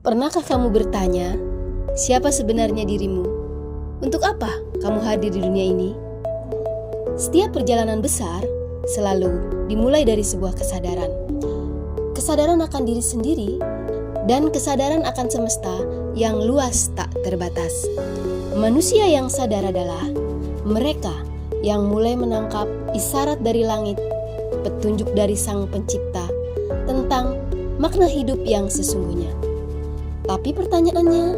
Pernahkah kamu bertanya, siapa sebenarnya dirimu? Untuk apa kamu hadir di dunia ini? Setiap perjalanan besar selalu dimulai dari sebuah kesadaran. Kesadaran akan diri sendiri dan kesadaran akan semesta yang luas tak terbatas. Manusia yang sadar adalah mereka yang mulai menangkap isyarat dari langit, petunjuk dari Sang Pencipta tentang makna hidup yang sesungguhnya. Tapi pertanyaannya,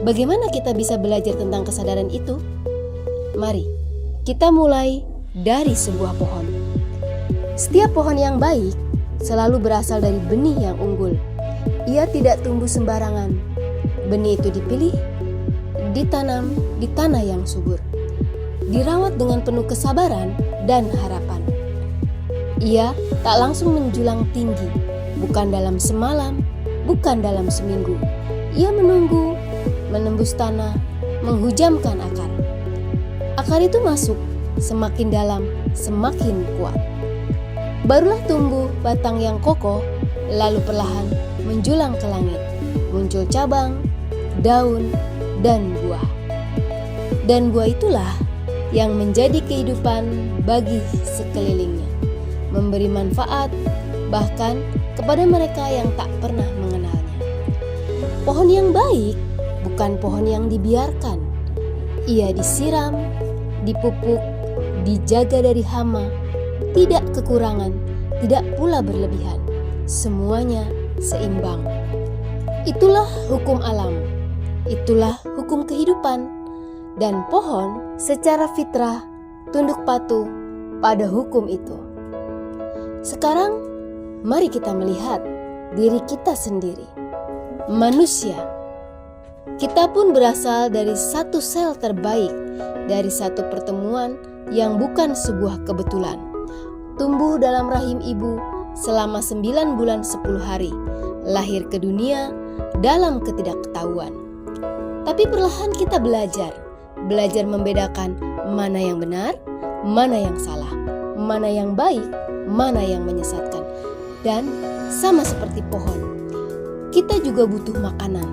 bagaimana kita bisa belajar tentang kesadaran itu? Mari kita mulai dari sebuah pohon. Setiap pohon yang baik selalu berasal dari benih yang unggul. Ia tidak tumbuh sembarangan. Benih itu dipilih, ditanam di tanah yang subur, dirawat dengan penuh kesabaran dan harapan. Ia tak langsung menjulang tinggi, bukan dalam semalam, bukan dalam seminggu. Ia menunggu, menembus tanah, menghujamkan akar. Akar itu masuk semakin dalam, semakin kuat. Barulah tumbuh batang yang kokoh, lalu perlahan menjulang ke langit. Muncul cabang, daun, dan buah. Dan buah itulah yang menjadi kehidupan bagi sekelilingnya, memberi manfaat bahkan kepada mereka yang tak pernah mengenalnya. Pohon yang baik bukan pohon yang dibiarkan. Ia disiram, dipupuk, dijaga dari hama, tidak kekurangan, tidak pula berlebihan. Semuanya seimbang. Itulah hukum alam, itulah hukum kehidupan. Dan pohon secara fitrah tunduk patuh pada hukum itu. Sekarang mari kita melihat diri kita sendiri. Manusia, kita pun berasal dari satu sel terbaik, dari satu pertemuan yang bukan sebuah kebetulan. Tumbuh dalam rahim ibu selama 9 bulan 10 hari, lahir ke dunia dalam ketidaktahuan. Tapi perlahan kita belajar membedakan mana yang benar, mana yang salah, mana yang baik, mana yang menyesatkan. Dan sama seperti pohon, kita juga butuh makanan,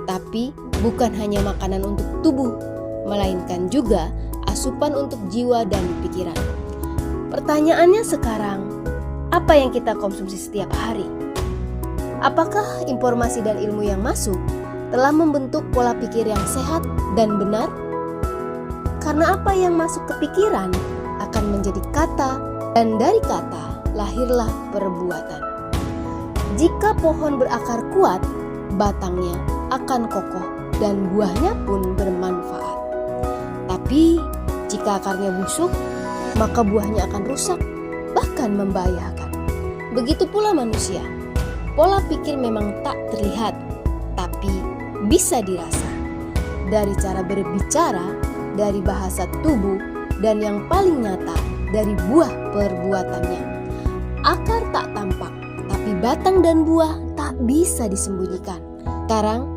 tapi bukan hanya makanan untuk tubuh, melainkan juga asupan untuk jiwa dan pikiran. Pertanyaannya sekarang, apa yang kita konsumsi setiap hari? Apakah informasi dan ilmu yang masuk telah membentuk pola pikir yang sehat dan benar? Karena apa yang masuk ke pikiran akan menjadi kata, dan dari kata lahirlah perbuatan. Jika pohon berakar kuat, batangnya akan kokoh dan buahnya pun bermanfaat. Tapi jika akarnya busuk, maka buahnya akan rusak, bahkan membahayakan. Begitu pula manusia. Pola pikir memang tak terlihat, tapi bisa dirasa. Dari cara berbicara, dari bahasa tubuh, dan yang paling nyata, dari buah perbuatannya. Akar tak tampak, tapi batang dan buah tak bisa disembunyikan. Sekarang,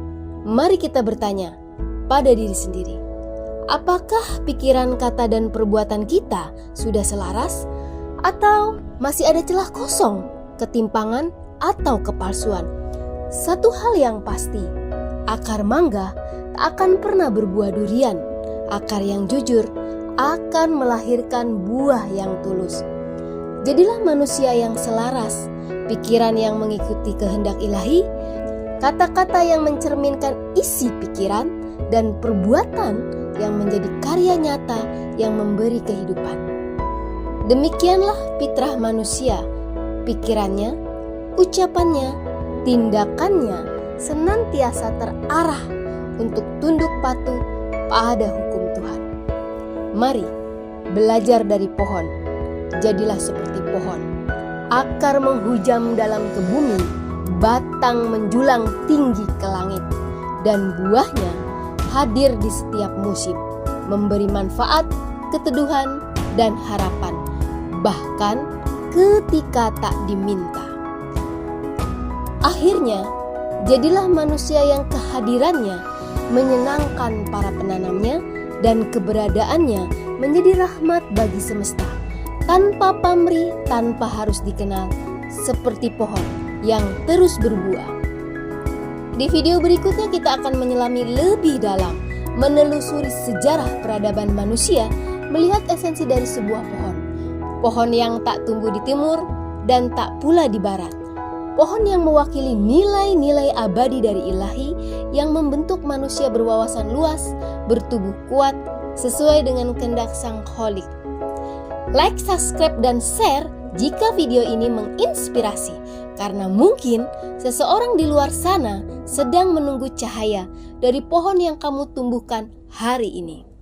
mari kita bertanya pada diri sendiri. Apakah pikiran, kata, dan perbuatan kita sudah selaras? Atau masih ada celah kosong, ketimpangan, atau kepalsuan? Satu hal yang pasti, akar mangga tak akan pernah berbuah durian. Akar yang jujur akan melahirkan buah yang tulus. Jadilah manusia yang selaras, pikiran yang mengikuti kehendak ilahi, kata-kata yang mencerminkan isi pikiran, dan perbuatan yang menjadi karya nyata yang memberi kehidupan. Demikianlah fitrah manusia, pikirannya, ucapannya, tindakannya senantiasa terarah untuk tunduk patuh pada hukum Tuhan. Mari belajar dari pohon. Jadilah seperti pohon. Akar menghujam dalam ke bumi, batang menjulang tinggi ke langit, dan buahnya hadir di setiap musim, memberi manfaat, keteduhan, dan harapan, bahkan ketika tak diminta. Akhirnya, jadilah manusia yang kehadirannya menyenangkan para penanamnya, dan keberadaannya menjadi rahmat bagi semesta. Tanpa pamrih, tanpa harus dikenal, seperti pohon yang terus berbuah. Di video berikutnya kita akan menyelami lebih dalam, menelusuri sejarah peradaban manusia, melihat esensi dari sebuah pohon. Pohon yang tak tumbuh di timur dan tak pula di barat. Pohon yang mewakili nilai-nilai abadi dari Ilahi yang membentuk manusia berwawasan luas, bertubuh kuat, sesuai dengan kehendak Sang Kholik. Like, subscribe, dan share jika video ini menginspirasi, karena mungkin seseorang di luar sana sedang menunggu cahaya dari pohon yang kamu tumbuhkan hari ini.